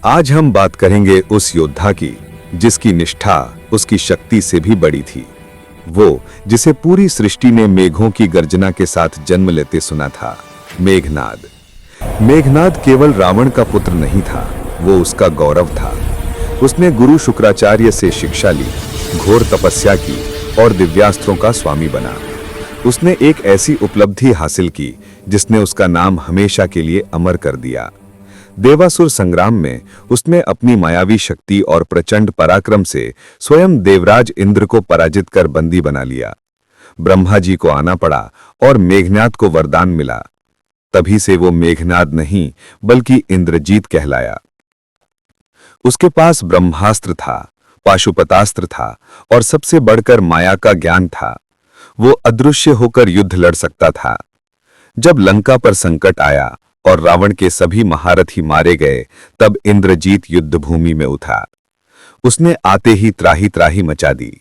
आज हम बात करेंगे उस योद्धा की जिसकी निष्ठा उसकी शक्ति से भी बड़ी थी। वो जिसे पूरी सृष्टि ने मेघों की गर्जना के साथ जन्म लेते सुना था, मेघनाद। मेघनाद केवल रावण का पुत्र नहीं था, वो उसका गौरव था। उसने गुरु शुक्राचार्य से शिक्षा ली, घोर तपस्या की और दिव्यास्त्रों का स्वामी बना। उसने एक ऐसी उपलब्धि हासिल की जिसने उसका नाम हमेशा के लिए अमर कर दिया। देवासुर संग्राम में उसने अपनी मायावी शक्ति और प्रचंड पराक्रम से स्वयं देवराज इंद्र को पराजित कर बंदी बना लिया। ब्रह्मा जी को आना पड़ा और मेघनाद को वरदान मिला। तभी से वो मेघनाद नहीं बल्कि इंद्रजीत कहलाया। उसके पास ब्रह्मास्त्र था, पाशुपतास्त्र था और सबसे बढ़कर माया का ज्ञान था। वो अदृश्य होकर युद्ध लड़ सकता था। जब लंका पर संकट आया और रावण के सभी महारथी मारे गए, तब इंद्रजीत युद्धभूमि में उठा। उसने आते ही त्राही त्राही मचा दी।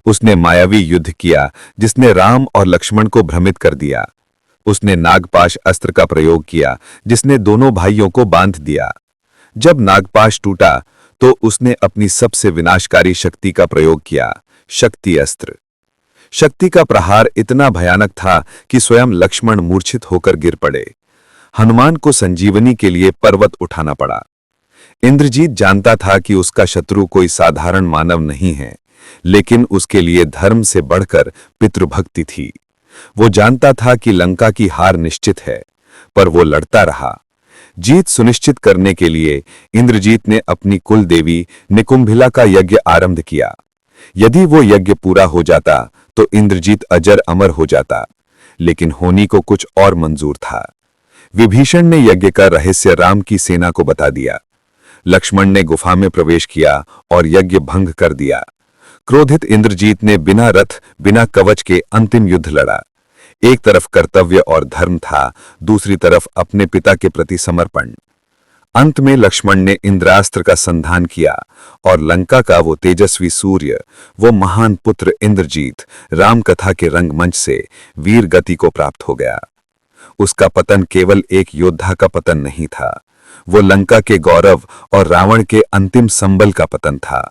उसने मायावी युद्ध किया जिसने राम और लक्ष्मण को भ्रमित कर दिया। उसने नागपाश अस्त्र का प्रयोग किया जिसने दोनों भाइयों को बांध दिया। जब नागपाश टूटा तो उसने अपनी सबसे विनाशकारी शक्ति का प्रयोग किया, शक्ति अस्त्र। शक्ति का प्रहार इतना भयानक था कि स्वयं लक्ष्मण मूर्छित होकर गिर पड़े। हनुमान को संजीवनी के लिए पर्वत उठाना पड़ा। इंद्रजीत जानता था कि उसका शत्रु कोई साधारण मानव नहीं है, लेकिन उसके लिए धर्म से बढ़कर पितृभक्ति थी। वो जानता था कि लंका की हार निश्चित है, पर वो लड़ता रहा। जीत सुनिश्चित करने के लिए इंद्रजीत ने अपनी कुल देवी निकुंभिला का यज्ञ आरंभ किया। यदि वो यज्ञ पूरा हो जाता तो इंद्रजीत अजर अमर हो जाता, लेकिन होनी को कुछ और मंजूर था। विभीषण ने यज्ञ का रहस्य राम की सेना को बता दिया। लक्ष्मण ने गुफा में प्रवेश किया और यज्ञ भंग कर दिया। क्रोधित इंद्रजीत ने बिना रथ बिना कवच के अंतिम युद्ध लड़ा। एक तरफ कर्तव्य और धर्म था, दूसरी तरफ अपने पिता के प्रति समर्पण। अंत में लक्ष्मण ने इंद्रास्त्र का संधान किया और लंका का वो तेजस्वी सूर्य, वो महान पुत्र इंद्रजीत राम कथा के रंगमंच से वीर गति को प्राप्त हो गया। उसका पतन केवल एक योद्धा का पतन नहीं था, वो लंका के गौरव और रावण के अंतिम संबल का पतन था।